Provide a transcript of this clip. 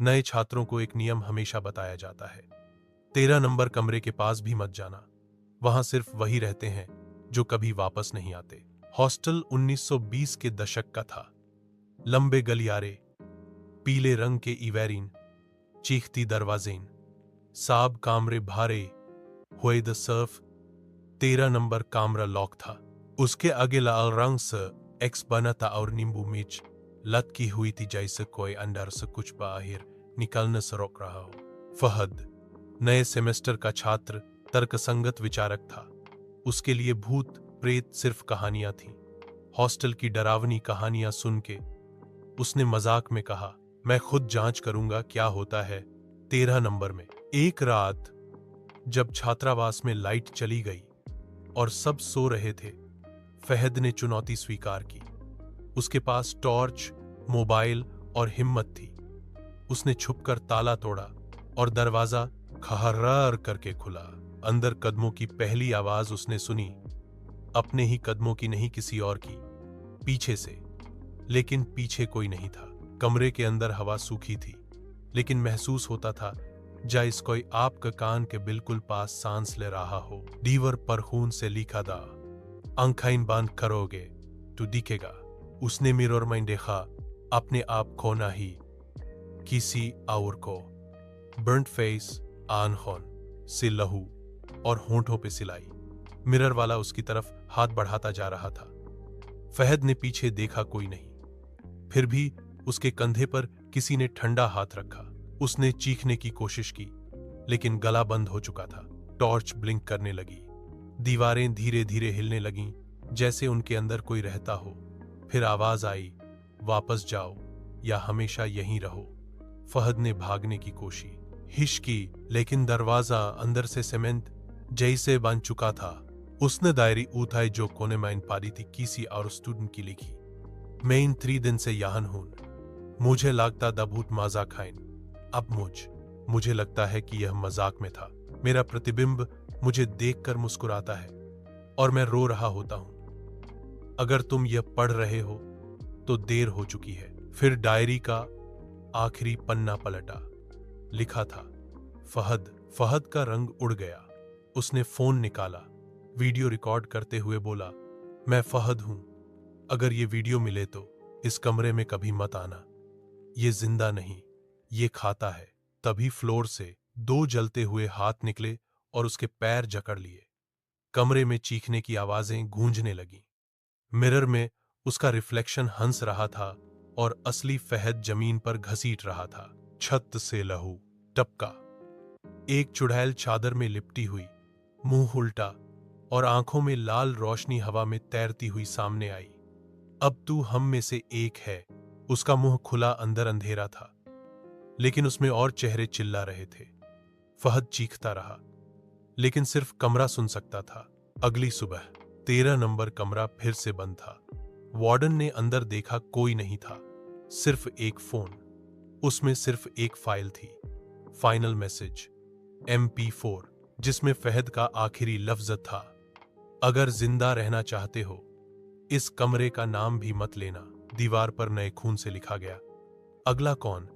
नए छात्रों को एक नियम हमेशा बताया जाता है, 13 नंबर कमरे के पास भी मत जाना। वहां सिर्फ वही रहते हैं जो कभी वापस नहीं आते। हॉस्टल 1920 के दशक का था। लंबे गलियारे, पीले रंग के इवेरिन, चीखती दरवाजें, साब कामरे भारे हुए the Surf. 13 number Kamra lock था। उसके आगे लाल रंग से एक्स बना था और नींबू मिर्च लटकी हुई थी, जैसे कोई अंदर से कुछ बाहर निकलने से रोक रहा हो। फहद नए सेमेस्टर का छात्र, तर्कसंगत विचारक था। उसके लिए भूत प्रेत सिर्फ कहानियां थीं। हॉस्टल की डरावनी कहानियां सुन के उसने मजाक में कहा, मैं खुद जांच करूंगा क्या होता है 13 नंबर में। एक रात जब छात्रावास में लाइट चली गई और सब सो रहे थे, फहद ने चुनौती स्वीकार की। उसके पास टॉर्च, मोबाइल और हिम्मत थी। उसने छुपकर ताला तोड़ा और दरवाजा खहर्रार करके खुला। अंदर कदमों की पहली आवाज उसने सुनी, अपने ही कदमों की नहीं, किसी और की, पीछे से। लेकिन पीछे कोई नहीं था। कमरे के अंदर हवा सूखी थी, लेकिन महसूस होता था जैसे कोई आपके कान के बिल्कुल पास सांस ले रहा हो। दीवार पर खून से लिखा था, आंखें बंद करोगे तो दिखेगा। उसने मिरर में देखा, अपने आप को नहीं, किसी और को। बर्न्ट फेस, आंखों से लहू और होंठों पे सिलाई। मिरर वाला उसकी तरफ हाथ बढ़ाता जा रहा था। फहद ने पीछे देखा, कोई नहीं। फिर भी उसके कंधे पर किसी ने ठंडा हाथ रखा। उसने चीखने की कोशिश की, लेकिन गला बंद हो चुका था। टॉर्च ब्लिंक करने लगी। दीवारें धीरे धीरे हिलने लगीं, जैसे उनके अंदर कोई रहता हो। फिर आवाज आई, वापस जाओ या हमेशा यहीं रहो। फहद ने भागने की कोशिश की, लेकिन दरवाजा अंदर से सीमेंट जैसे बन चुका था। उसने डायरी उठाई जो कोने में पड़ी थी, किसी और स्टूडेंट की लिखी। मैं इन 3 दिन से यहाँ हूं। मुझे लगता था बहुत मजाक है। अब मुझे लगता है कि यह मजाक में था। मेरा प्रतिबिंब मुझे देखकर मुस्कुराता है और मैं रो रहा होता हूं। अगर तुम यह पढ़ रहे हो तो देर हो चुकी है। फिर डायरी का आखिरी पन्ना पलटा। लिखा था, फहद का रंग उड़ गया। उसने फोन निकाला, वीडियो रिकॉर्ड करते हुए बोला, मैं फहद हूं। अगर ये वीडियो मिले तो इस कमरे में कभी मत आना। ये जिंदा नहीं, ये खाता है। तभी फ्लोर से 2 जलते हुए हाथ निकले और उसके पैर जकड़ लिए। कमरे में चीखने की आवाजें गूंजने लगीं। मिरर में उसका रिफ्लेक्शन हंस रहा था और असली फहद जमीन पर घसीट रहा था। छत से लहू टपका। एक चुड़ैल चादर में लिपटी हुई, मुंह उल्टा और आंखों में लाल रोशनी हवा में तैरती हुई सामने आई। अब तू हम में से एक है। उसका मुंह खुला, अंदर अंधेरा था, लेकिन उसमें और चेहरे चिल्ला रहे थे। फहद चीखता रहा, लेकिन सिर्फ कमरा सुन सकता था। अगली सुबह 13 नंबर कमरा फिर से बंद था। वार्डन ने अंदर देखा, कोई नहीं था, सिर्फ एक फोन। उसमें सिर्फ एक फाइल थी, फाइनल मैसेज MP4, जिसमें फहद का आखिरी लफ्ज था, अगर जिंदा रहना चाहते हो इस कमरे का नाम भी मत लेना। दीवार पर नए खून से लिखा गया, अगला कौन?